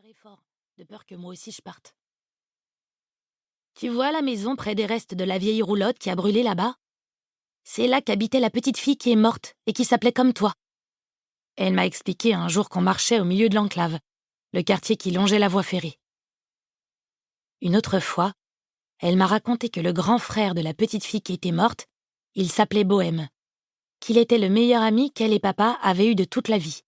serré fort, de peur que moi aussi je parte. Tu vois la maison près des restes de la vieille roulotte qui a brûlé là-bas? C'est là qu'habitait la petite fille qui est morte et qui s'appelait comme toi. Elle m'a expliqué un jour qu'on marchait au milieu de l'enclave, le quartier qui longeait la voie ferrée. Une autre fois, elle m'a raconté que le grand frère de la petite fille qui était morte, il s'appelait Bohème, qu'il était le meilleur ami qu'elle et papa avaient eu de toute la vie,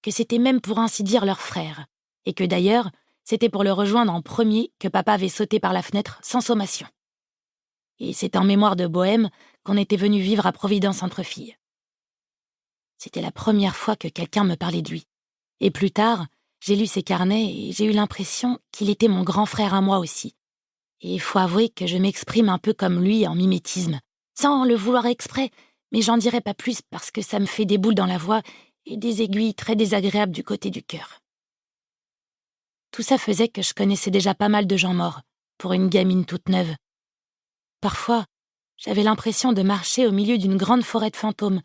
que c'était même pour ainsi dire leur frère, et que d'ailleurs, c'était pour le rejoindre en premier que papa avait sauté par la fenêtre sans sommation. Et c'est en mémoire de Bohème qu'on était venu vivre à Providence entre filles. C'était la première fois que quelqu'un me parlait de lui. Et plus tard, j'ai lu ses carnets et j'ai eu l'impression qu'il était mon grand frère à moi aussi. Et il faut avouer que je m'exprime un peu comme lui en mimétisme, sans le vouloir exprès, mais j'en dirai pas plus parce que ça me fait des boules dans la voix et des aiguilles très désagréables du côté du cœur. Tout ça faisait que je connaissais déjà pas mal de gens morts, pour une gamine toute neuve. Parfois, j'avais l'impression de marcher au milieu d'une grande forêt de fantômes,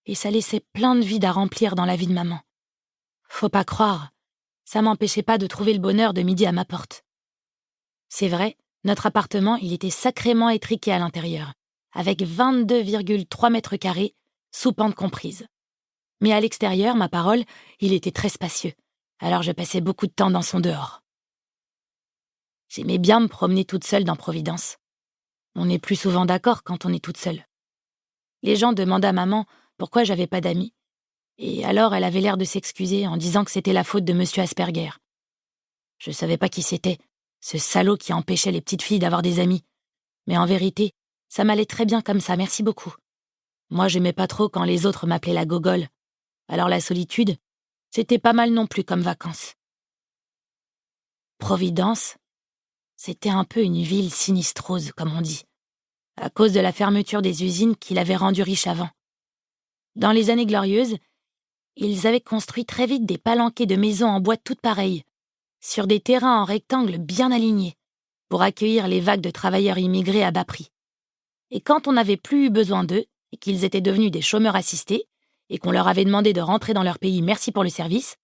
et ça laissait plein de vides à remplir dans la vie de maman. Faut pas croire, ça m'empêchait pas de trouver le bonheur de midi à ma porte. C'est vrai, notre appartement, il était sacrément étriqué à l'intérieur, avec 22,3 mètres carrés, sous pente comprise. Mais à l'extérieur, ma parole, il était très spacieux, alors je passais beaucoup de temps dans son dehors. J'aimais bien me promener toute seule dans Providence. On est plus souvent d'accord quand on est toute seule. Les gens demandaient à maman pourquoi j'avais pas d'amis. Et alors elle avait l'air de s'excuser en disant que c'était la faute de Monsieur Asperger. Je savais pas qui c'était, ce salaud qui empêchait les petites filles d'avoir des amis. Mais en vérité, ça m'allait très bien comme ça, merci beaucoup. Moi, j'aimais pas trop quand les autres m'appelaient la gogole. Alors la solitude, c'était pas mal non plus comme vacances. Providence, c'était un peu une ville sinistrose, comme on dit, à cause de la fermeture des usines qui l'avaient rendue riche avant. Dans les années glorieuses, ils avaient construit très vite des palanquets de maisons en bois toutes pareilles, sur des terrains en rectangle bien alignés, pour accueillir les vagues de travailleurs immigrés à bas prix. Et quand on n'avait plus eu besoin d'eux, et qu'ils étaient devenus des chômeurs assistés, et qu'on leur avait demandé de rentrer dans leur pays merci pour le service,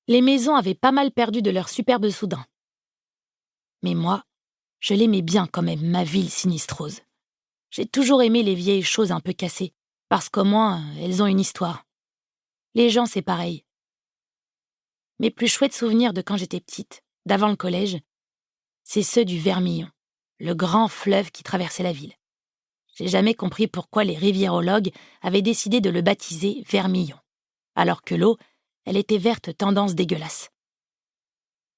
les maisons avaient pas mal perdu de leur superbe soudain. Mais moi, je l'aimais bien quand même, ma ville sinistrose. J'ai toujours aimé les vieilles choses un peu cassées, parce qu'au moins, elles ont une histoire. Les gens, c'est pareil. Mes plus chouettes souvenirs de quand j'étais petite, d'avant le collège, c'est ceux du Vermillon, le grand fleuve qui traversait la ville. J'ai jamais compris pourquoi les riviérologues avaient décidé de le baptiser Vermillon, alors que l'eau, elle était verte tendance dégueulasse.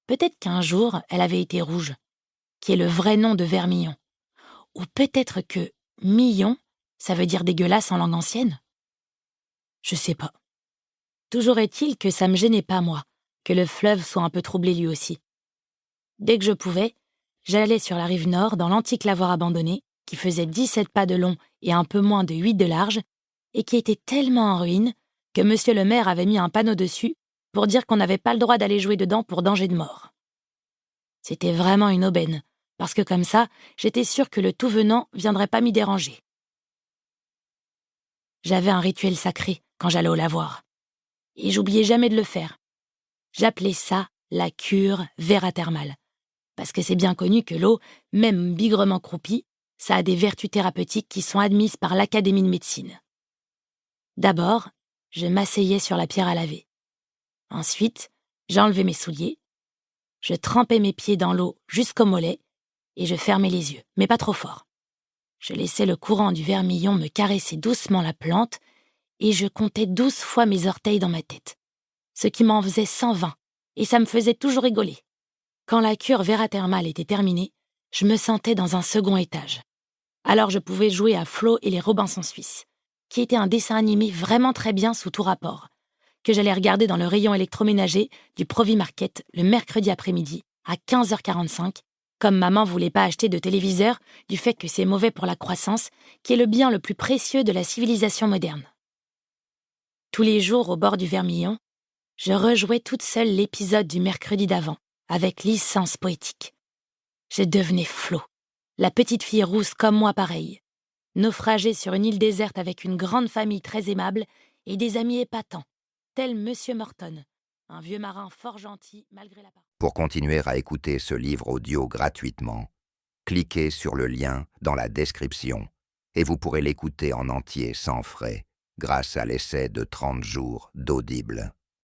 Peut-être qu'un jour, elle avait été rouge, qui est le vrai nom de Vermillon. Ou peut-être que Millon, ça veut dire dégueulasse en langue ancienne. Je sais pas. Toujours est-il que ça me gênait pas, moi, que le fleuve soit un peu troublé lui aussi. Dès que je pouvais, j'allais sur la rive nord, dans l'antique lavoir abandonné, qui faisait 17 pas de long et un peu moins de 8 de large, et qui était tellement en ruine que monsieur le maire avait mis un panneau dessus pour dire qu'on n'avait pas le droit d'aller jouer dedans pour danger de mort. C'était vraiment une aubaine, parce que comme ça, j'étais sûre que le tout venant viendrait pas m'y déranger. J'avais un rituel sacré quand j'allais au lavoir, et j'oubliais jamais de le faire. J'appelais ça la cure vérathermale, parce que c'est bien connu que l'eau, même bigrement croupie, ça a des vertus thérapeutiques qui sont admises par l'Académie de médecine. D'abord, je m'asseyais sur la pierre à laver. Ensuite, j'enlevais mes souliers, je trempais mes pieds dans l'eau jusqu'au mollet et je fermais les yeux, mais pas trop fort. Je laissais le courant du vermillon me caresser doucement la plante et je comptais 12 fois mes orteils dans ma tête, ce qui m'en faisait 120, et ça me faisait toujours rigoler. Quand la cure vérathermale était terminée, je me sentais dans un second étage. Alors je pouvais jouer à Flo et les Robinson Suisses, qui était un dessin animé vraiment très bien sous tout rapport, que j'allais regarder dans le rayon électroménager du Provi Market le mercredi après-midi à 15h45, comme maman voulait pas acheter de téléviseur du fait que c'est mauvais pour la croissance, qui est le bien le plus précieux de la civilisation moderne. Tous les jours au bord du Vermillon, je rejouais toute seule l'épisode du mercredi d'avant, avec licence poétique. Je devenais Flo, la petite fille rousse comme moi pareille, naufragée sur une île déserte avec une grande famille très aimable et des amis épatants, tel Monsieur Morton, Un vieux marin fort gentil, malgré la parole. Pour continuer à écouter ce livre audio gratuitement, cliquez sur le lien dans la description et vous pourrez l'écouter en entier sans frais grâce à l'essai de 30 jours d'Audible.